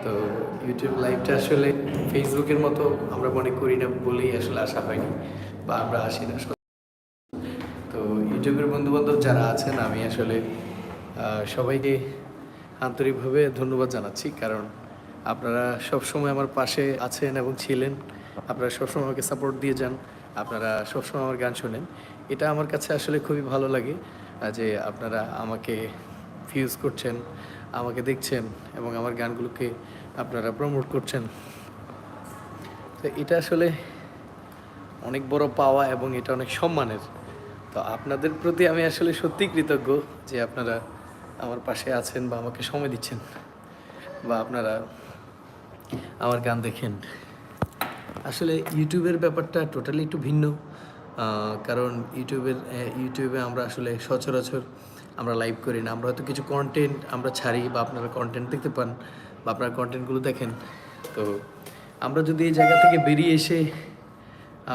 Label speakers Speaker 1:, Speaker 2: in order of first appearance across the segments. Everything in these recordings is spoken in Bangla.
Speaker 1: তো ইউটিউব লাইভটা আসলে ফেসবুকের মতো আমরা মনে করি না বলেই আসলে আসা হয়নি বা আমরা আসি না। তো ইউটিউবের বন্ধুবান্ধব যারা আছেন আমি আসলে সবাইকে আন্তরিকভাবে ধন্যবাদ জানাচ্ছি, কারণ আপনারা সবসময় আমার পাশে আছেন এবং ছিলেন। আপনারা সবসময় আমাকে সাপোর্ট দিয়ে যান, আপনারা সবসময় আমার গান শোনেন। এটা আমার কাছে আসলে খুবই ভালো লাগে যে আপনারা আমাকে ভিউজ করছেন, আমাকে দেখছেন এবং আমার গানগুলোকে আপনারা প্রমোট করছেন। তো এটা আসলে অনেক বড় পাওয়া এবং এটা অনেক সম্মানের। তো আপনাদের প্রতি আমি আসলে সত্যিই কৃতজ্ঞ যে আপনারা আমার পাশে আছেন বা আমাকে সময় দিচ্ছেন বা আপনারা আমার গান দেখেন। আসলে ইউটিউবের ব্যাপারটা টোটালি একটু ভিন্ন। কারণ ইউটিউবে আমরা আসলে সচরাচর আমরা লাইভ করি না। আমরা হয়তো কিছু কনটেন্ট আমরা ছাড়ি বা আপনারা কনটেন্ট দেখতে পান বা আপনারা কনটেন্টগুলো দেখেন। তো আমরা যদি এই জায়গা থেকে বেরিয়ে এসে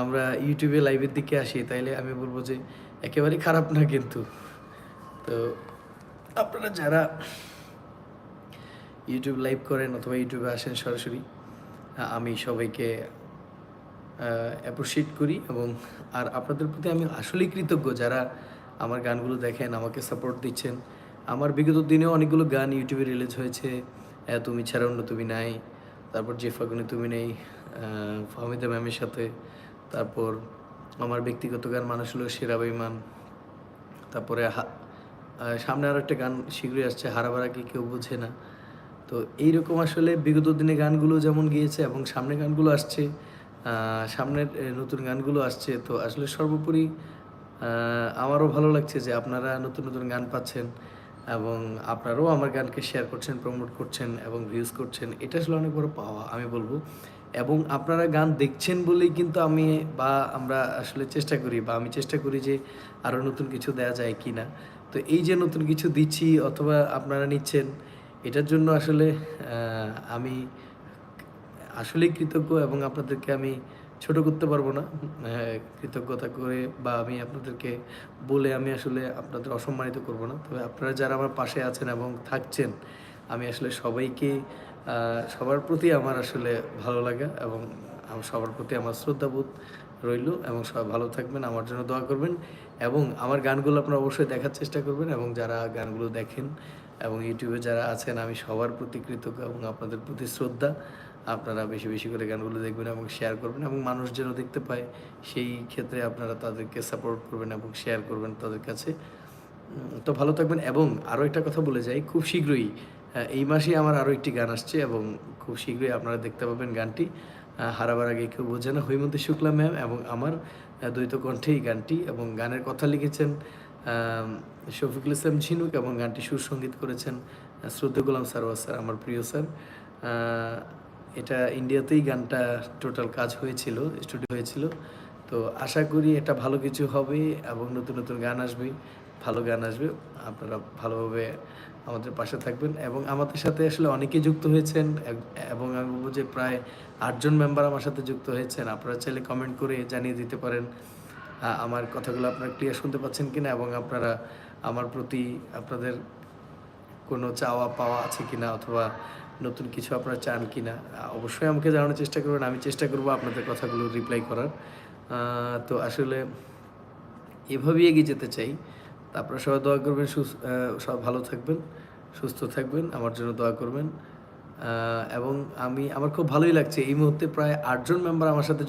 Speaker 1: আমরা ইউটিউবে লাইভের দিকে আসি, তাইলে আমি বলবো যে একেবারেই খারাপ না কিন্তু। তো আপনারা যারা ইউটিউব লাইভ করেন অথবা ইউটিউবে আসেন সরাসরি, আমি সবাইকে অ্যাপ্রিশিয়েট করি এবং আপনাদের প্রতি আমি আসলেই কৃতজ্ঞ যারা আমার গানগুলো দেখেন, আমাকে সাপোর্ট দিচ্ছেন। আমার বিগত দিনেও অনেকগুলো গান ইউটিউবে রিলিজ হয়েছে। তুমি ছাড়া অন্য তুমি নাই, তারপর যে ফাগুনে তুমি নেই, ফাহমিদা ম্যামের সাথে। তারপর আমার ব্যক্তিগত গান মানুষ হলো সেরা বেঈমান। তারপরে সামনে আরও একটা গান শীঘ্রই আসছে, হারাবার আগে কেউ বোঝে না। তো এইরকম আসলে বিগত দিনে গানগুলো যেমন গিয়েছে এবং সামনে গানগুলো আসছে, সামনের নতুন গানগুলো আসছে। তো আসলে সর্বোপরি আমারও ভালো লাগছে যে আপনারা নতুন নতুন গান পাচ্ছেন এবং আপনারাও আমার গানকে শেয়ার করছেন, প্রমোট করছেন এবং ভিউজ করছেন। এটা আসলে অনেক বড় পাওয়া আমি বলবো। এবং আপনারা গান দেখছেন বলেই কিন্তু আমরা আসলে চেষ্টা করি বা আমি চেষ্টা করি যে আরও নতুন কিছু দেয়া যায় কিনা। তো এই যে নতুন কিছু দিচ্ছি অথবা আপনারা নিচ্ছেন, এটার জন্য আসলে আমি আসলেই কৃতজ্ঞ এবং আপনাদেরকে আমি ছোট করতে পারবো না। কৃতজ্ঞতা করে বা আমি আপনাদেরকে বলে আমি আসলে আপনাদের অসম্মানিত করব না। তবে আপনারা যারা আমার পাশে আছেন এবং থাকছেন, আমি আসলে সবাইকে সবার প্রতি আমার আসলে ভালো লাগা এবং সবার প্রতি আমার শ্রদ্ধাবোধ রইলো এবং সবাই ভালো থাকবেন, আমার জন্য দোয়া করবেন এবং আমার গানগুলো আপনারা অবশ্যই দেখার চেষ্টা করবেন এবং যারা গানগুলো দেখেন এবং ইউটিউবে যারা আছেন, আমি সবার প্রতি কৃতজ্ঞ এবং আপনাদের প্রতি শ্রদ্ধা। আপনারা বেশি বেশি করে গানগুলো দেখবেন এবং শেয়ার করবেন এবং মানুষ যেন দেখতে পায়, সেই ক্ষেত্রে আপনারা তাদেরকে সাপোর্ট করবেন এবং শেয়ার করবেন তাদের কাছে। তো ভালো থাকবেন এবং আরও একটা কথা বলে যাই, খুব শীঘ্রই এই মাসেই আমার আরও একটি গান আসছে এবং খুব শীঘ্রই আপনারা দেখতে পাবেন গানটি। হারাবার আগে কেউ বোঝে না, হৈমন্তী শুক্লা ম্যাম এবং আমার দ্বৈত কণ্ঠে এই গানটি, এবং গানের কথা লিখেছেন শফিকুল ইসলাম ঝিনুক এবং গানটি সুরসঙ্গীত করেছেন শ্রদ্ধেয় গোলাম সারোয়ার স্যার, আমার প্রিয় স্যার। এটা ইন্ডিয়াতেই গানটা টোটাল কাজ হয়েছিল, স্টুডিও হয়েছিল। তো আশা করি এটা ভালো কিছু হবে এবং নতুন নতুন গান আসবে, ভালো গান আসবে। আপনারা ভালোভাবে আমাদের পাশে থাকবেন এবং আমাদের সাথে আসলে অনেকেই যুক্ত হয়েছেন এবং আমি বলবো যে প্রায় ৮ জন মেম্বার আমার সাথে যুক্ত হয়েছেন। আপনারা চাইলে কমেন্ট করে জানিয়ে দিতে পারেন আমার কথাগুলো আপনারা ক্লিয়ার শুনতে পাচ্ছেন কিনা এবং আপনারা আমার প্রতি আপনাদের কোনো চাওয়া পাওয়া আছে কিনা অথবা নতুন কিছু আপনারা চান কিনা, অবশ্যই আমাকে জানানোর চেষ্টা করবেন। আমি চেষ্টা করব আপনাদের কথাগুলো রিপ্লাই করার। তো আসলে এভাবেই এগিয়ে যেতে চাই। তো আপনারা সবাই দোয়া করবেন, সবাই ভালো থাকবেন, সুস্থ থাকবেন, আমার জন্য দোয়া করবেন। এবং আমার খুব ভালোই লাগছে এই মুহূর্তে প্রায় ৮ জন মেম্বার আমার সাথে